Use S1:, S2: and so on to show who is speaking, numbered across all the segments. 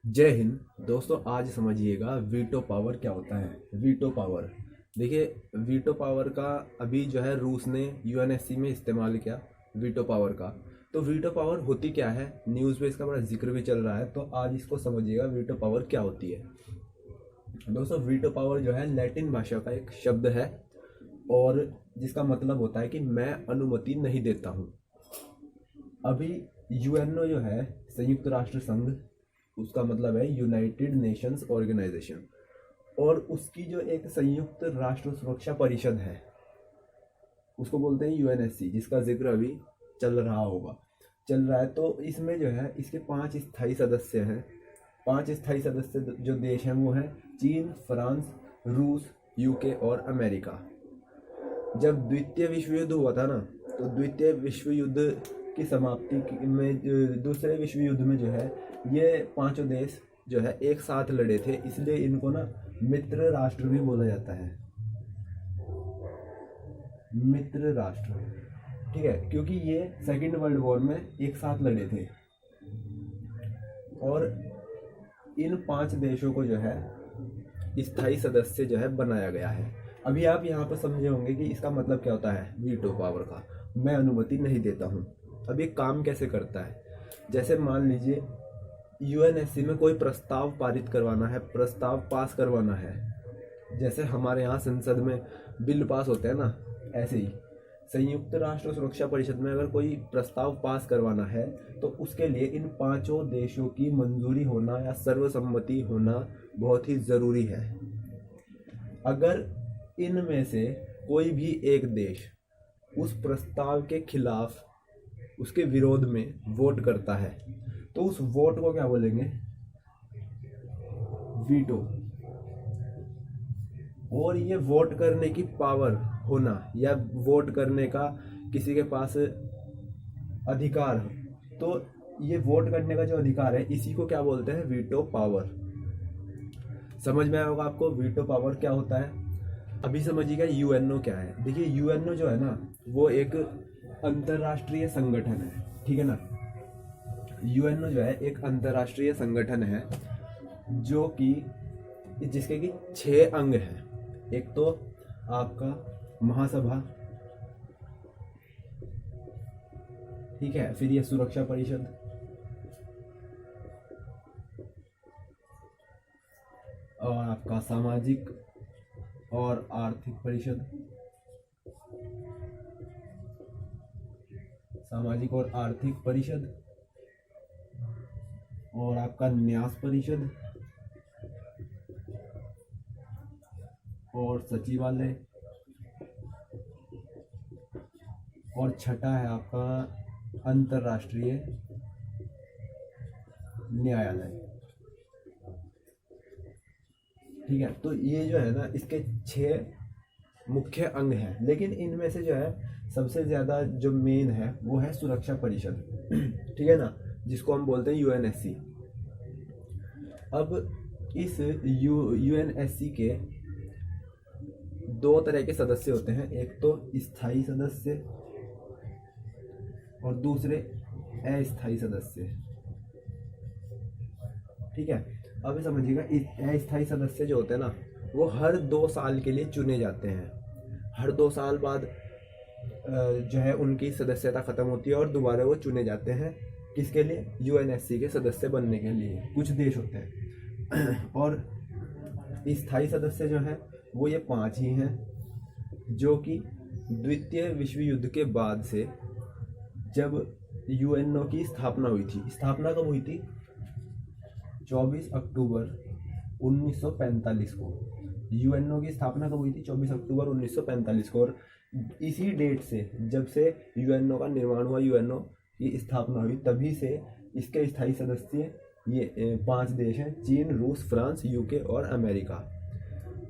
S1: जय हिंद दोस्तों। आज समझिएगा वीटो पावर क्या होता है। वीटो पावर, देखिए, वीटो पावर का अभी जो है रूस ने यूएनएससी में इस्तेमाल किया वीटो पावर का। तो वीटो पावर होती क्या है, न्यूज़ में इसका बड़ा जिक्र भी चल रहा है, तो आज इसको समझिएगा वीटो पावर क्या होती है। दोस्तों, वीटो पावर जो है लैटिन भाषा का एक शब्द है और जिसका मतलब होता है कि मैं अनुमति नहीं देता हूँ। अभी यूएनओ जो है, संयुक्त राष्ट्र संघ, उसका मतलब है यूनाइटेड नेशंस ऑर्गेनाइजेशन, और उसकी जो एक संयुक्त राष्ट्र सुरक्षा परिषद है उसको बोलते हैं यूएनएससी, जिसका जिक्र अभी चल रहा है। तो इसमें जो है इसके 5 स्थायी सदस्य हैं। 5 स्थायी सदस्य जो देश हैं वो हैं चीन, फ्रांस, रूस, यूके और अमेरिका। जब द्वितीय विश्व युद्ध हुआ था ना, तो द्वितीय विश्व युद्ध की में दूसरे विश्व युद्ध में जो है ये पांचों देश जो है एक साथ लड़े थे, इसलिए इनको ना मित्र राष्ट्र भी बोला जाता है। मित्र राष्ट्र, ठीक है, क्योंकि ये सेकेंड वर्ल्ड वॉर में एक साथ लड़े थे। और इन 5 देशों को जो है स्थायी सदस्य जो है बनाया गया है। अभी आप यहाँ पर समझे होंगे कि इसका मतलब क्या होता है वीटो पावर का, मैं अनुमति नहीं देता हूँ। अब ये काम कैसे करता है, जैसे मान लीजिए यूएनएससी में कोई प्रस्ताव पारित करवाना है, प्रस्ताव पास करवाना है, जैसे हमारे यहाँ संसद में बिल पास होते हैं ना, ऐसे ही संयुक्त राष्ट्र सुरक्षा परिषद में अगर कोई प्रस्ताव पास करवाना है तो उसके लिए इन 5 देशों की मंजूरी होना या सर्वसम्मति होना बहुत ही ज़रूरी है। अगर इनमें से कोई भी एक देश उस प्रस्ताव के खिलाफ, उसके विरोध में वोट करता है तो उस वोट को क्या बोलेंगे, वीटो। और ये वोट करने की पावर होना या वोट करने का किसी के पास अधिकार, तो ये वोट करने का जो अधिकार है इसी को क्या बोलते हैं, वीटो पावर। समझ में आया होगा आपको वीटो पावर क्या होता है। अभी समझिएगा यूएनओ क्या है। देखिए, यूएनओ जो है ना वो एक अंतर्राष्ट्रीय संगठन है, ठीक है ना। यूएनओ जो है एक अंतर्राष्ट्रीय संगठन है जो कि जिसके कि 6 अंग हैं। एक तो आपका महासभा, ठीक है, फिर ये सुरक्षा परिषद, और आपका सामाजिक और आर्थिक परिषद, सामाजिक और आर्थिक परिषद, और आपका न्यास परिषद, और सचिवालय, और छठा है आपका अंतर्राष्ट्रीय न्यायालय, ठीक है। तो ये जो है ना इसके 6 मुख्य अंग हैं, लेकिन इनमें से जो है सबसे ज़्यादा जो मेन है वो है सुरक्षा परिषद, ठीक है ना, जिसको हम बोलते हैं यूएनएससी। अब इस यूएनएससी के 2 तरह के सदस्य होते हैं, एक तो स्थायी सदस्य और दूसरे अस्थायी सदस्य, ठीक है। अब समझिएगा अस्थायी सदस्य जो होते हैं ना वो हर 2 साल के लिए चुने जाते हैं। हर 2 साल बाद जो है उनकी सदस्यता खत्म होती है और दोबारा वो चुने जाते हैं, किसके लिए, यूएनएससी के सदस्य बनने के लिए। कुछ देश होते हैं और स्थायी सदस्य जो है वो ये 5 ही हैं, जो कि द्वितीय विश्व युद्ध के बाद से जब यूएनओ की स्थापना हुई थी, स्थापना कब हुई थी, 24 अक्टूबर 1945 को। यूएनओ की स्थापना कब हुई थी, 24 अक्टूबर 1945 को। और इसी डेट से, जब से यूएनओ का निर्माण हुआ, यूएनओ की स्थापना हुई, तभी से इसके स्थायी सदस्य ये 5 देश हैं, चीन, रूस, फ्रांस, यूके और अमेरिका।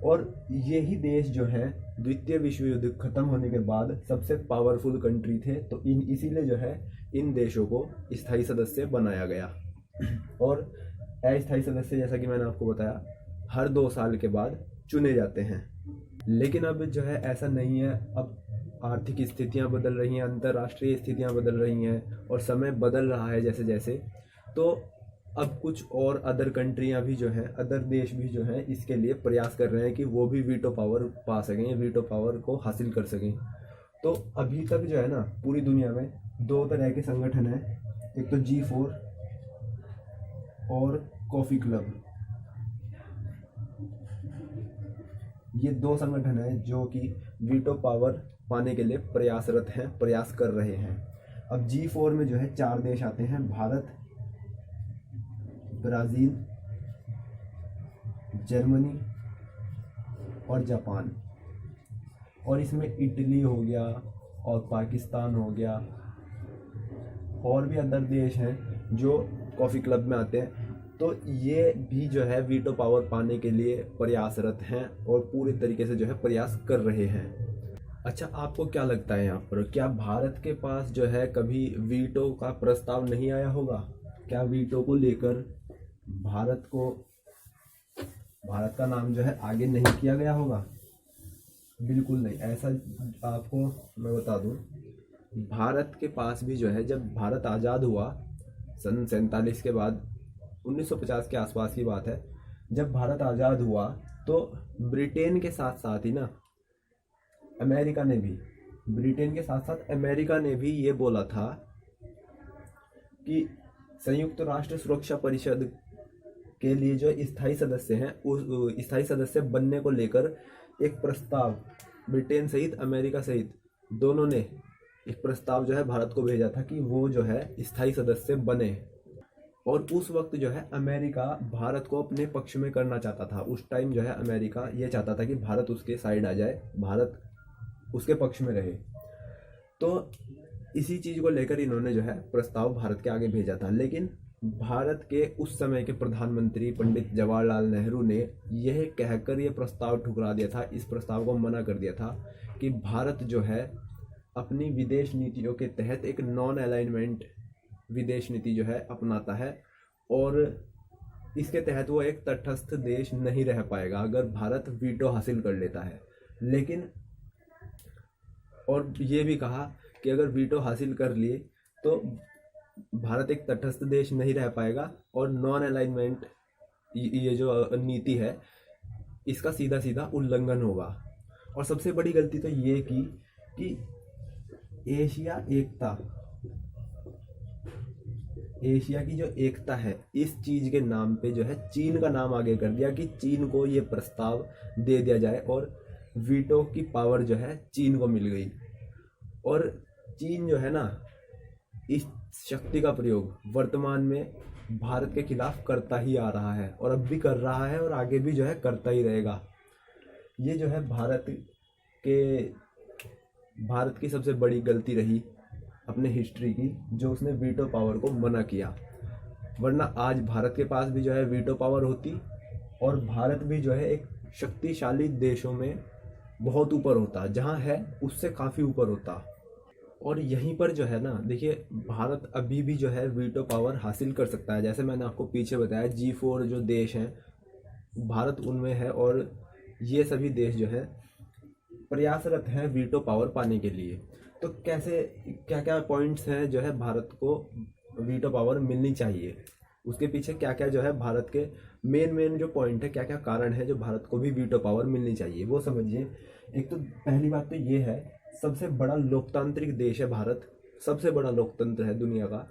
S1: और यही देश जो है द्वितीय विश्व युद्ध खत्म होने के बाद सबसे पावरफुल कंट्री थे, तो इसीलिए जो है इन देशों को स्थायी सदस्य बनाया गया। और अस्थायी सदस्य, जैसा कि मैंने आपको बताया, हर 2 साल के बाद चुने जाते हैं। लेकिन अब जो है ऐसा नहीं है, अब आर्थिक स्थितियां बदल रही हैं, अंतर्राष्ट्रीय स्थितियां बदल रही हैं और समय बदल रहा है जैसे जैसे, तो अब कुछ और अदर कंट्रियां भी जो हैं, अदर देश भी जो हैं, इसके लिए प्रयास कर रहे हैं कि वो भी वीटो पावर पा सकें, वीटो पावर को हासिल कर सकें। तो अभी तक जो है ना पूरी दुनिया में दो तरह के संगठन हैं, एक तो G4 और कॉफ़ी क्लब। ये दो संगठन हैं जो कि वीटो पावर पाने के लिए प्रयासरत हैं, प्रयास कर रहे हैं। अब G4 में जो है 4 देश आते हैं, भारत, ब्राज़ील, जर्मनी और जापान। और इसमें इटली हो गया और पाकिस्तान हो गया, और भी अदर देश हैं जो कॉफ़ी क्लब में आते हैं। तो ये भी जो है वीटो पावर पाने के लिए प्रयासरत हैं और पूरी तरीके से जो है प्रयास कर रहे हैं। अच्छा, आपको क्या लगता है यहाँ पर, क्या भारत के पास जो है कभी वीटो का प्रस्ताव नहीं आया होगा? क्या वीटो को लेकर भारत का नाम जो है आगे नहीं किया गया होगा? बिल्कुल नहीं। ऐसा आपको मैं बता दूं, भारत के पास भी जो है, जब भारत आज़ाद हुआ सन 47 के बाद, 1950 के आसपास की बात है, जब भारत आज़ाद हुआ तो ब्रिटेन के साथ साथ ही ना अमेरिका ने भी ये बोला था कि संयुक्त राष्ट्र सुरक्षा परिषद के लिए जो स्थायी सदस्य हैं, उस स्थायी सदस्य बनने को लेकर एक प्रस्ताव ब्रिटेन सहित अमेरिका सहित दोनों ने एक प्रस्ताव जो है भारत को भेजा था कि वो जो है स्थायी सदस्य बने। और उस वक्त जो है अमेरिका भारत को अपने पक्ष में करना चाहता था। उस टाइम जो है अमेरिका ये चाहता था कि भारत उसके साइड आ जाए, भारत उसके पक्ष में रहे। तो इसी चीज़ को लेकर इन्होंने जो है प्रस्ताव भारत के आगे भेजा था। लेकिन भारत के उस समय के प्रधानमंत्री पंडित जवाहरलाल नेहरू ने यह कहकर ये प्रस्ताव ठुकरा दिया था, इस प्रस्ताव को मना कर दिया था कि भारत जो है अपनी विदेश नीतियों के तहत एक नॉन अलाइनमेंट विदेश नीति जो है अपनाता है, और इसके तहत वो एक तटस्थ देश नहीं रह पाएगा अगर भारत वीटो हासिल कर लेता है। लेकिन और ये भी कहा कि अगर वीटो हासिल कर लिए तो भारत एक तटस्थ देश नहीं रह पाएगा और नॉन अलाइनमेंट ये जो नीति है इसका सीधा सीधा उल्लंघन होगा। और सबसे बड़ी गलती तो ये की कि एशिया की जो एकता है, इस चीज़ के नाम पे जो है चीन का नाम आगे कर दिया कि चीन को ये प्रस्ताव दे दिया जाए, और वीटो की पावर जो है चीन को मिल गई। और चीन जो है ना इस शक्ति का प्रयोग वर्तमान में भारत के खिलाफ करता ही आ रहा है, और अब भी कर रहा है, और आगे भी जो है करता ही रहेगा। ये जो है भारत की सबसे बड़ी गलती रही अपने हिस्ट्री की, जो उसने वीटो पावर को मना किया। वरना आज भारत के पास भी जो है वीटो पावर होती, और भारत भी जो है एक शक्तिशाली देशों में बहुत ऊपर होता, जहाँ है उससे काफ़ी ऊपर होता। और यहीं पर जो है ना देखिए, भारत अभी भी जो है वीटो पावर हासिल कर सकता है। जैसे मैंने आपको पीछे बताया G4 जो देश हैं, भारत उनमें है, और ये सभी देश जो है प्रयासरत हैं वीटो पावर पाने के लिए। तो कैसे, क्या क्या पॉइंट्स हैं जो है भारत को वीटो पावर मिलनी चाहिए, उसके पीछे क्या क्या जो है भारत के मेन जो पॉइंट है, क्या क्या कारण है जो भारत को भी वीटो पावर मिलनी चाहिए, वो समझिए। एक तो पहली बात तो ये है, सबसे बड़ा लोकतांत्रिक देश है भारत, सबसे बड़ा लोकतंत्र है दुनिया का,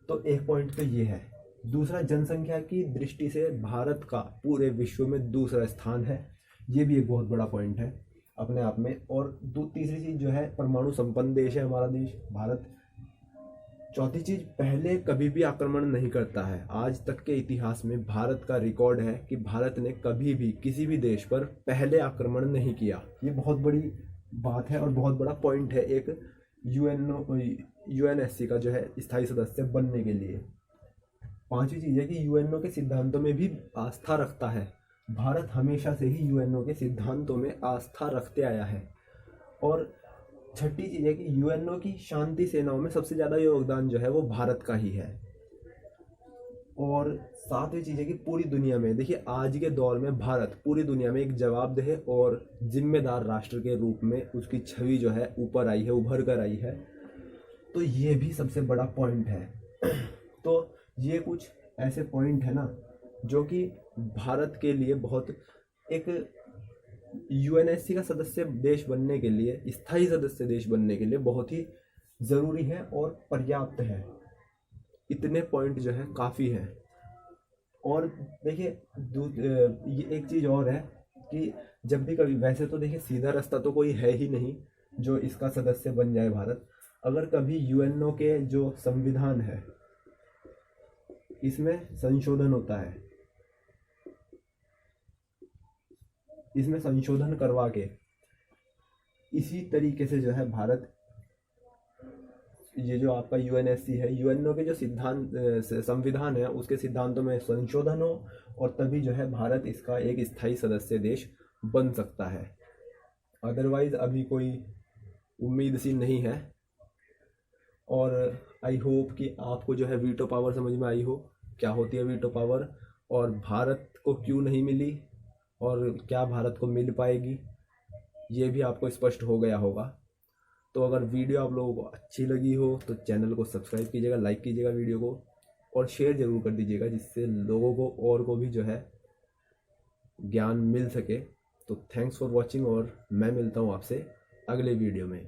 S1: तो एक पॉइंट तो ये है। दूसरा, जनसंख्या की दृष्टि से भारत का पूरे विश्व में दूसरा स्थान है, ये भी एक बहुत बड़ा पॉइंट है अपने आप में। और तीसरी चीज़ जो है, परमाणु संपन्न देश है हमारा देश भारत। चौथी चीज़, पहले कभी भी आक्रमण नहीं करता है। आज तक के इतिहास में भारत का रिकॉर्ड है कि भारत ने कभी भी किसी भी देश पर पहले आक्रमण नहीं किया। ये बहुत बड़ी बात है और बहुत बड़ा पॉइंट है एक यूएनएससी का जो है स्थायी सदस्य बनने के लिए। पांचवी चीज़ है कि यूएनओ के सिद्धांतों में भी आस्था रखता है। भारत हमेशा से ही यूएनओ के सिद्धांतों में आस्था रखते आया है। और छठी चीज़ है कि यूएनओ की शांति सेनाओं में सबसे ज़्यादा योगदान जो है वो भारत का ही है। और सातवीं चीज़ है कि पूरी दुनिया में, देखिए आज के दौर में भारत पूरी दुनिया में एक जवाबदेह और जिम्मेदार राष्ट्र के रूप में उसकी छवि जो है ऊपर आई है, उभर कर आई है। तो ये भी सबसे बड़ा पॉइंट है। तो ये कुछ ऐसे पॉइंट है ना जो कि भारत के लिए बहुत एक यूएनएससी का सदस्य देश बनने के लिए, स्थायी सदस्य देश बनने के लिए बहुत ही ज़रूरी है और पर्याप्त है। इतने पॉइंट जो है काफ़ी है। और देखिए ये एक चीज़ और है कि जब भी कभी, वैसे तो देखिए सीधा रास्ता तो कोई है ही नहीं जो इसका सदस्य बन जाए भारत। अगर कभी यूएनओ के जो संविधान है इसमें संशोधन होता है, इसमें संशोधन करवा के इसी तरीके से जो है भारत, ये जो आपका यूएनएससी है, यूएनओ के जो सिद्धांत संविधान है उसके सिद्धांतों में संशोधन हो और तभी जो है भारत इसका एक स्थायी सदस्य देश बन सकता है। अदरवाइज अभी कोई उम्मीद सी नहीं है। और आई होप कि आपको जो है वीटो पावर समझ में आई हो, क्या होती है वीटो पावर और भारत को क्यों नहीं मिली और क्या भारत को मिल पाएगी, ये भी आपको स्पष्ट हो गया होगा। तो अगर वीडियो आप लोगों को अच्छी लगी हो तो चैनल को सब्सक्राइब कीजिएगा, लाइक कीजिएगा वीडियो को और शेयर ज़रूर कर दीजिएगा, जिससे लोगों को और को भी जो है ज्ञान मिल सके। तो थैंक्स फॉर वॉचिंग और मैं मिलता हूँ आपसे अगले वीडियो में।